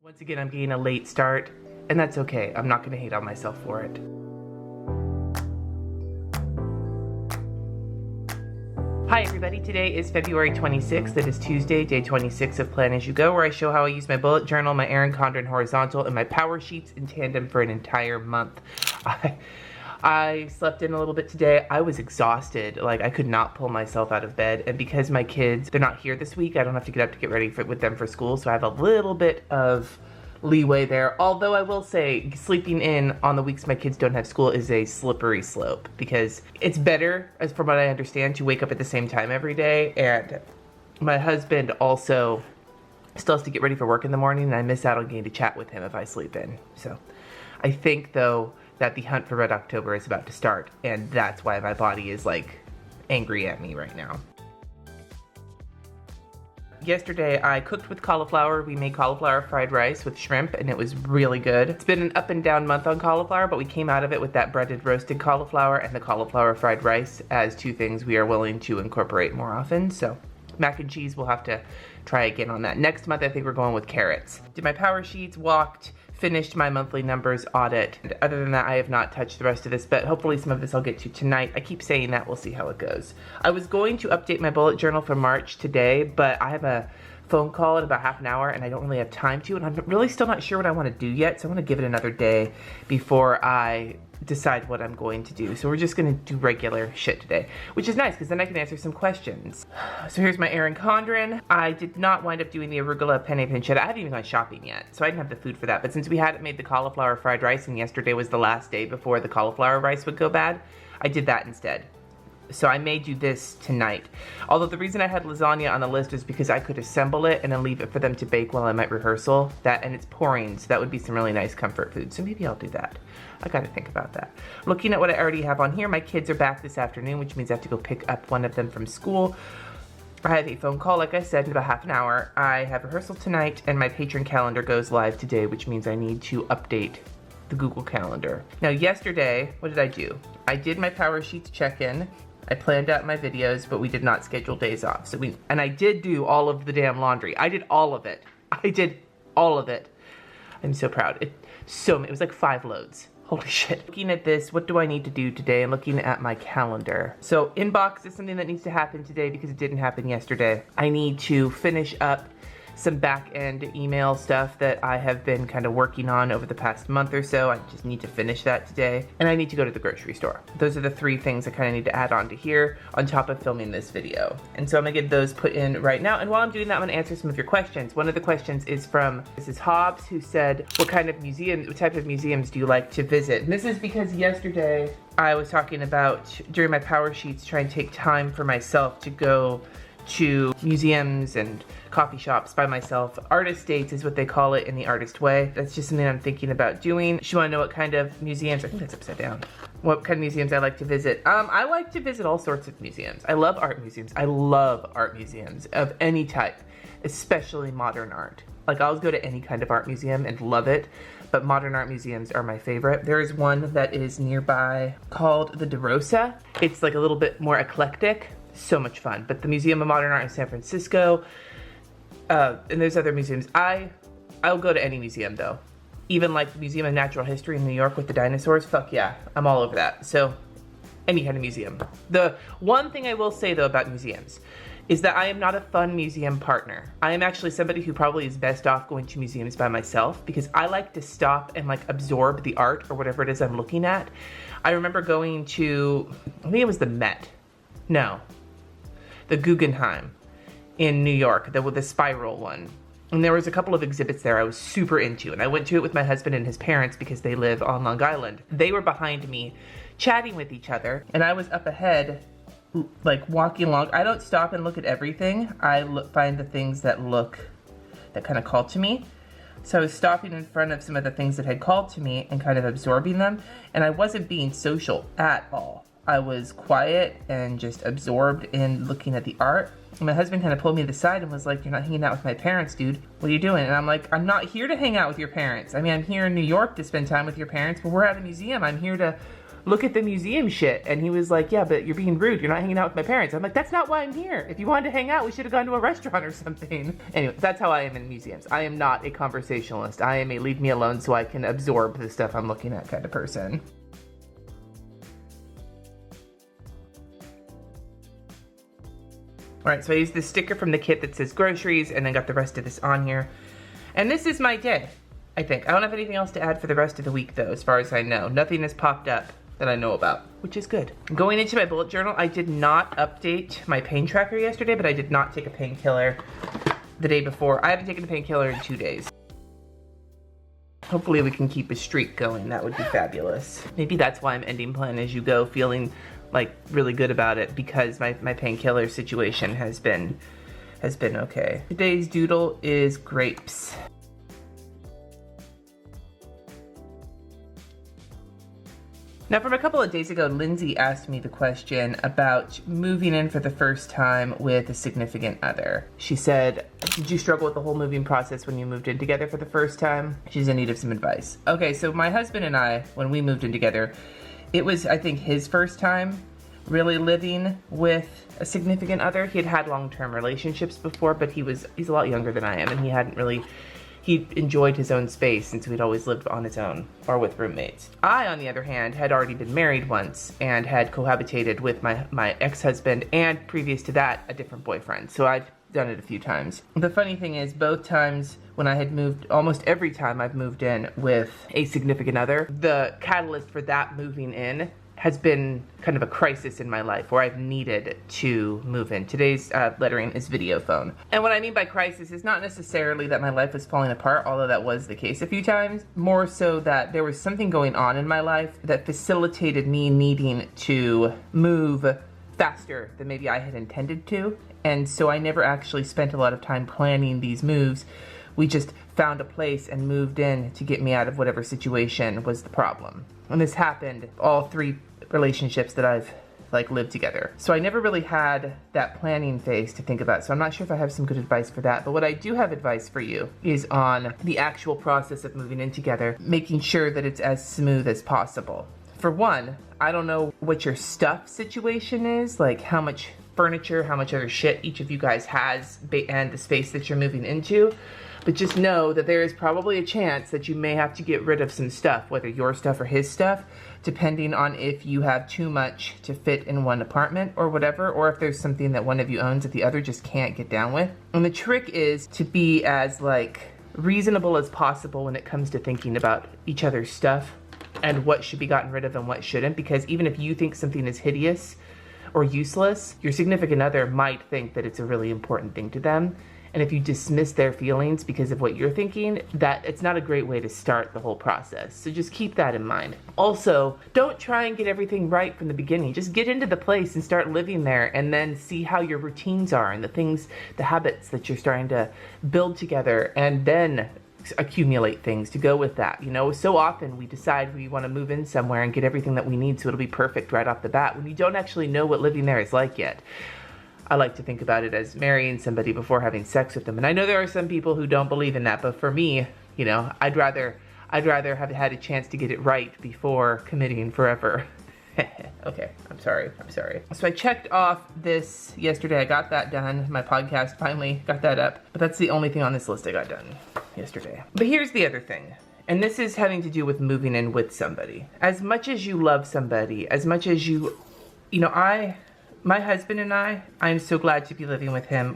Once again, I'm getting a late start, and that's okay. I'm not gonna hate on myself for it. Hi everybody, today is February 26th. It is Tuesday, day 26 of Plan As You Go, where I show how I use my bullet journal, my Erin Condren horizontal, and my power sheets in tandem for an entire month. I slept in a little bit today. I was exhausted. Like, I could not pull myself out of bed. And because my kids, they're not here this week, I don't have to get up to get ready with them for school. So I have a little bit of leeway there. Although I will say, sleeping in on the weeks my kids don't have school is a slippery slope. Because it's better, as from what I understand, to wake up at the same time every day. And my husband also still has to get ready for work in the morning. And I miss out on getting to chat with him if I sleep in. So I think, though, that the hunt for Red October is about to start, and that's why my body is like angry at me right now. Yesterday I cooked with cauliflower. We made cauliflower fried rice with shrimp, and it was really good. It's been an up and down month on cauliflower, but we came out of it with that breaded roasted cauliflower and the cauliflower fried rice as two things we are willing to incorporate more often. So mac and cheese, we'll have to try again on that. Next month I think we're going with carrots. Did my power sheets, walked, finished my monthly numbers audit. And other than that, I have not touched the rest of this, but hopefully some of this I'll get to tonight. I keep saying that, we'll see how it goes. I was going to update my bullet journal for March today, but I have a phone call in about half an hour and I don't really have time to, and I'm really still not sure what I want to do yet, so I'm going to give it another day before I decide what I'm going to do. So we're just going to do regular shit today, which is nice because then I can answer some questions. So here's my Erin Condren. I did not wind up doing the arugula penne pancetta. I haven't even gone shopping yet, so I didn't have the food for that. But since we hadn't made the cauliflower fried rice and yesterday was the last day before the cauliflower rice would go bad, I did that instead. So I may do this tonight. Although the reason I had lasagna on the list is because I could assemble it and then leave it for them to bake while I'm at rehearsal. And it's pouring, so that would be some really nice comfort food. So maybe I'll do that. I gotta think about that. Looking at what I already have on here, my kids are back this afternoon, which means I have to go pick up one of them from school. I have a phone call, like I said, in about half an hour. I have rehearsal tonight, and my patron calendar goes live today, which means I need to update the Google Calendar. Now, yesterday, what did I do? I did my Power Sheets check-in. I planned out my videos, but we did not schedule days off. And I did do all of the damn laundry. I did all of it. I did all of it. I'm so proud. It was like 5 loads. Holy shit. Looking at this, what do I need to do today? And looking at my calendar. So inbox is something that needs to happen today because it didn't happen yesterday. I need to finish up some back-end email stuff that I have been kind of working on over the past month or so. I just need to finish that today. And I need to go to the grocery store. Those are the 3 things I kind of need to add on to here on top of filming this video. And so I'm gonna get those put in right now. And while I'm doing that, I'm gonna answer some of your questions. One of the questions is from Mrs. Hobbs, who said, what type of museums do you like to visit? And this is because yesterday I was talking about, during my Power Sheets, trying to take time for myself to go to museums and coffee shops by myself. Artist dates is what they call it in the artist way. That's just something I'm thinking about doing. She wanna know what kind of museums, I think that's upside down. What kind of museums I like to visit. I like to visit all sorts of museums. I love art museums. I love art museums of any type, especially modern art. Like, I'll go to any kind of art museum and love it, but modern art museums are my favorite. There is one that is nearby called the DeRosa. It's like a little bit more eclectic. So much fun. But the Museum of Modern Art in San Francisco, and there's other museums. I'll go to any museum though. Even like the Museum of Natural History in New York with the dinosaurs, fuck yeah, I'm all over that. So any kind of museum. The one thing I will say though about museums is that I am not a fun museum partner. I am actually somebody who probably is best off going to museums by myself because I like to stop and like absorb the art or whatever it is I'm looking at. I remember going to, I think it was the Met. No. The Guggenheim in New York, the spiral one. And there was a couple of exhibits there I was super into, and I went to it with my husband and his parents because they live on Long Island. They were behind me chatting with each other, and I was up ahead like walking along. I don't stop and look at everything. I find the things that kind of call to me. So I was stopping in front of some of the things that had called to me and kind of absorbing them, and I wasn't being social at all. I was quiet and just absorbed in looking at the art. And my husband kind of pulled me to the side and was like, you're not hanging out with my parents, dude. What are you doing? And I'm like, I'm not here to hang out with your parents. I mean, I'm here in New York to spend time with your parents, but we're at a museum. I'm here to look at the museum shit. And he was like, yeah, but you're being rude. You're not hanging out with my parents. I'm like, that's not why I'm here. If you wanted to hang out, we should have gone to a restaurant or something. Anyway, that's how I am in museums. I am not a conversationalist. I am a leave me alone so I can absorb the stuff I'm looking at kind of person. All right, so I used this sticker from the kit that says groceries and then got the rest of this on here. And this is my day, I think. I don't have anything else to add for the rest of the week though, as far as I know. Nothing has popped up that I know about, which is good. Going into my bullet journal, I did not update my pain tracker yesterday, but I did not take a painkiller the day before. I haven't taken a painkiller in 2 days. Hopefully we can keep a streak going. That would be fabulous. Maybe that's why I'm ending Plan As You Go feeling like really good about it, because my painkiller situation has been okay. Today's doodle is grapes. Now, from a couple of days ago, Lindsay asked me the question about moving in for the first time with a significant other. She said, did you struggle with the whole moving process when you moved in together for the first time? She's in need of some advice. Okay, so my husband and I, when we moved in together, it was, I think, his first time really living with a significant other. He had had long-term relationships before, but he's a lot younger than I am, and he enjoyed his own space since we'd always lived on his own or with roommates. I, on the other hand, had already been married once and had cohabitated with my ex-husband, and previous to that, a different boyfriend. So I've done it a few times. The funny thing is, both times when I had moved, almost every time I've moved in with a significant other, the catalyst for that moving in has been kind of a crisis in my life where I've needed to move in. Today's lettering is video phone. And what I mean by crisis is not necessarily that my life was falling apart, although that was the case a few times, more so that there was something going on in my life that facilitated me needing to move faster than maybe I had intended to. And so I never actually spent a lot of time planning these moves. We just found a place and moved in to get me out of whatever situation was the problem. And this happened all 3 relationships that I've lived together. So I never really had that planning phase to think about. So I'm not sure if I have some good advice for that. But what I do have advice for you is on the actual process of moving in together, making sure that it's as smooth as possible. For one, I don't know what your stuff situation is, like how much furniture, how much other shit each of you guys has, and the space that you're moving into. But just know that there is probably a chance that you may have to get rid of some stuff, whether your stuff or his stuff, depending on if you have too much to fit in one apartment or whatever, or if there's something that one of you owns that the other just can't get down with. And the trick is to be as reasonable as possible when it comes to thinking about each other's stuff and what should be gotten rid of and what shouldn't, because even if you think something is hideous or useless, your significant other might think that it's a really important thing to them. And if you dismiss their feelings because of what you're thinking, that it's not a great way to start the whole process. So just keep that in mind. Also, don't try and get everything right from the beginning. Just get into the place and start living there, and then see how your routines are and the habits that you're starting to build together, and then accumulate things to go with that. You know, so often we decide we want to move in somewhere and get everything that we need so it'll be perfect right off the bat when you don't actually know what living there is like yet. I like to think about it as marrying somebody before having sex with them. And I know there are some people who don't believe in that, but for me, you know, I'd rather have had a chance to get it right before committing forever. Okay, I'm sorry. So I checked off this yesterday. I got that done. My podcast finally got that up. But that's the only thing on this list I got done yesterday. But here's the other thing. And this is having to do with moving in with somebody. As much as you love somebody, as much as you know, my husband and I'm so glad to be living with him.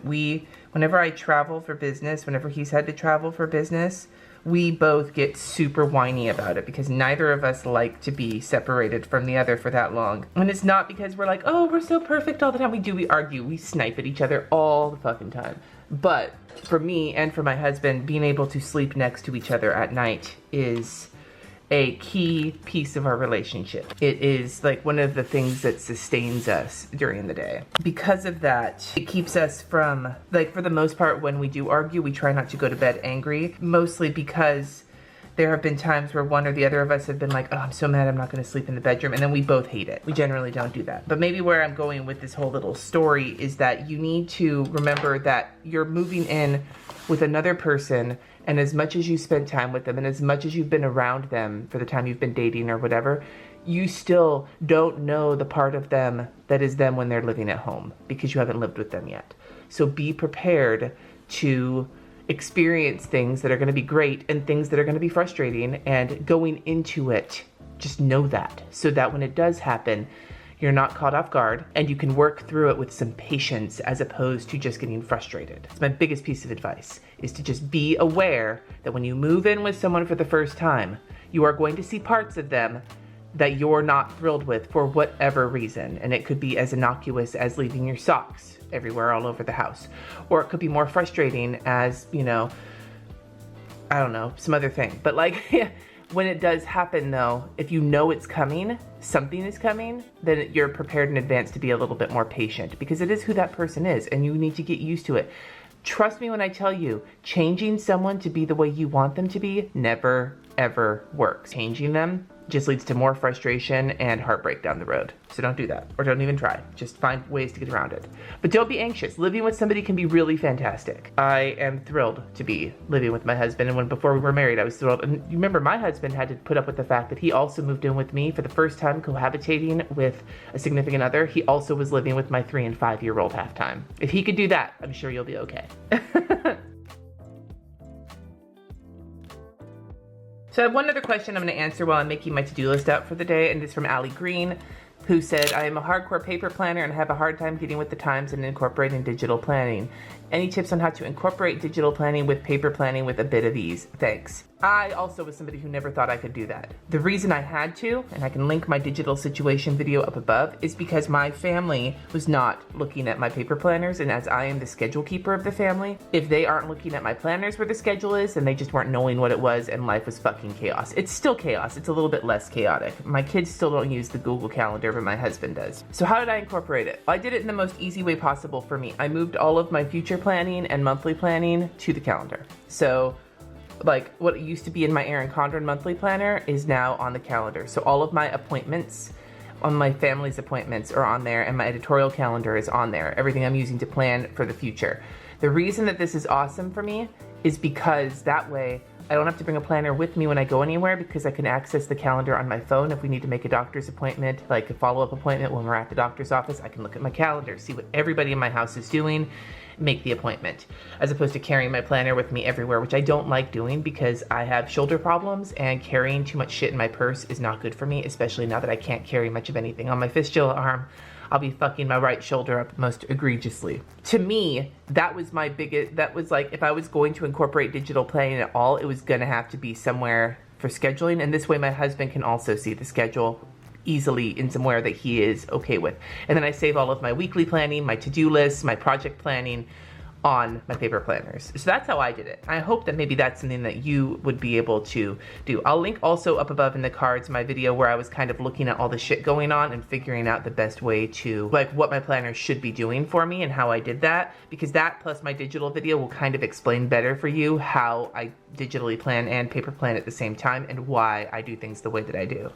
Whenever I travel for business, whenever he's had to travel for business, we both get super whiny about it because neither of us like to be separated from the other for that long. And it's not because we're like, oh, we're so perfect all the time. We argue, we snipe at each other all the fucking time. But for me and for my husband, being able to sleep next to each other at night is a key piece of our relationship. It is one of the things that sustains us during the day. Because of that, it keeps us from, for the most part, when we do argue, we try not to go to bed angry, mostly because there have been times where one or the other of us have been like, oh, I'm so mad I'm not gonna sleep in the bedroom, and then we both hate it. We generally don't do that. But maybe where I'm going with this whole little story is that you need to remember that you're moving in with another person, and as much as you spend time with them and as much as you've been around them for the time you've been dating or whatever, you still don't know the part of them that is them when they're living at home because you haven't lived with them yet. So be prepared to experience things that are going to be great and things that are going to be frustrating, and going into it, just know that, so that when it does happen, you're not caught off guard and you can work through it with some patience as opposed to just getting frustrated. It's my biggest piece of advice, is to just be aware that when you move in with someone for the first time, you are going to see parts of them that you're not thrilled with for whatever reason. And it could be as innocuous as leaving your socks everywhere all over the house. Or it could be more frustrating as, you know, I don't know, some other thing. But like, when it does happen though, if you know it's coming, something is coming, then you're prepared in advance to be a little bit more patient, because it is who that person is and you need to get used to it. Trust me when I tell you, changing someone to be the way you want them to be never, ever works. Changing them just leads to more frustration and heartbreak down the road. So don't do that, or don't even try. Just find ways to get around it. But don't be anxious. Living with somebody can be really fantastic. I am thrilled to be living with my husband, and before we were married, I was thrilled. And you remember, my husband had to put up with the fact that he also moved in with me for the first time, cohabitating with a significant other. He also was living with my 3 and 5 year old half-time. If he could do that, I'm sure you'll be okay. So I have one other question I'm going to answer while I'm making my to-do list out for the day, and it's from Allie Green, who said, I am a hardcore paper planner and have a hard time getting with the times and incorporating digital planning. Any tips on how to incorporate digital planning with paper planning with a bit of ease? Thanks. I also was somebody who never thought I could do that. The reason I had to, and I can link my digital situation video up above, is because my family was not looking at my paper planners, and as I am the schedule keeper of the family, if they aren't looking at my planners where the schedule is, then they just weren't knowing what it was, and life was fucking chaos. It's still chaos, it's a little bit less chaotic. My kids still don't use the Google Calendar, but my husband does. So how did I incorporate it? Well, I did it in the most easy way possible for me. I moved all of my future planning and monthly planning to the calendar. So like what used to be in my Erin Condren monthly planner is now on the calendar. So all of my appointments, on my family's appointments are on there, and my editorial calendar is on there. Everything I'm using to plan for the future. The reason that this is awesome for me is because that way I don't have to bring a planner with me when I go anywhere, because I can access the calendar on my phone. If we need to make a doctor's appointment, like a follow-up appointment when we're at the doctor's office, I can look at my calendar, see what everybody in my house is doing, make the appointment, as opposed to carrying my planner with me everywhere, which I don't like doing because I have shoulder problems, and carrying too much shit in my purse is not good for me, especially now that I can't carry much of anything on my fistula arm. I'll be fucking my right shoulder up most egregiously. To me, that was my biggest, that was like, if I was going to incorporate digital planning at all, it was gonna have to be somewhere for scheduling, and this way my husband can also see the schedule easily in somewhere that he is okay with. And then I save all of my weekly planning, my to-do lists, my project planning on my paper planners. So that's how I did it. I hope that maybe that's something that you would be able to do. I'll link also up above in the cards my video where I was kind of looking at all the shit going on and figuring out the best way to, like, what my planners should be doing for me and how I did that, because that plus my digital video will kind of explain better for you how I digitally plan and paper plan at the same time, and why I do things the way that I do.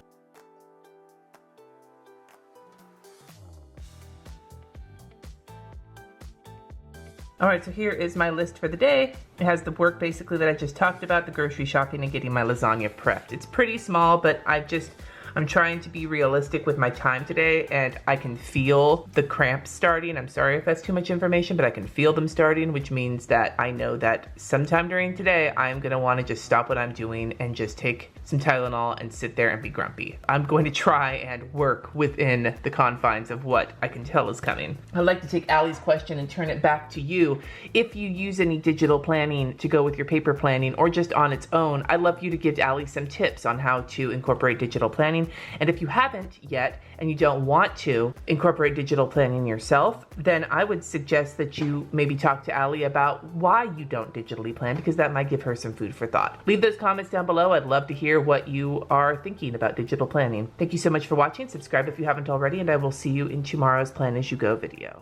All right, so here is my list for the day. It has the work basically that I just talked about, the grocery shopping and getting my lasagna prepped. It's pretty small, but I'm trying to be realistic with my time today, and I can feel the cramps starting. I'm sorry if that's too much information, but I can feel them starting, which means that I know that sometime during today, I'm gonna wanna just stop what I'm doing and just take some Tylenol and sit there and be grumpy. I'm going to try and work within the confines of what I can tell is coming. I'd like to take Allie's question and turn it back to you. If you use any digital planning to go with your paper planning or just on its own, I'd love you to give Allie some tips on how to incorporate digital planning. And if you haven't yet and you don't want to incorporate digital planning yourself, then I would suggest that you maybe talk to Allie about why you don't digitally plan, because that might give her some food for thought. Leave those comments down below. I'd love to hear what you are thinking about digital planning. Thank you so much for watching. Subscribe if you haven't already, and I will see you in tomorrow's Plan As You Go video.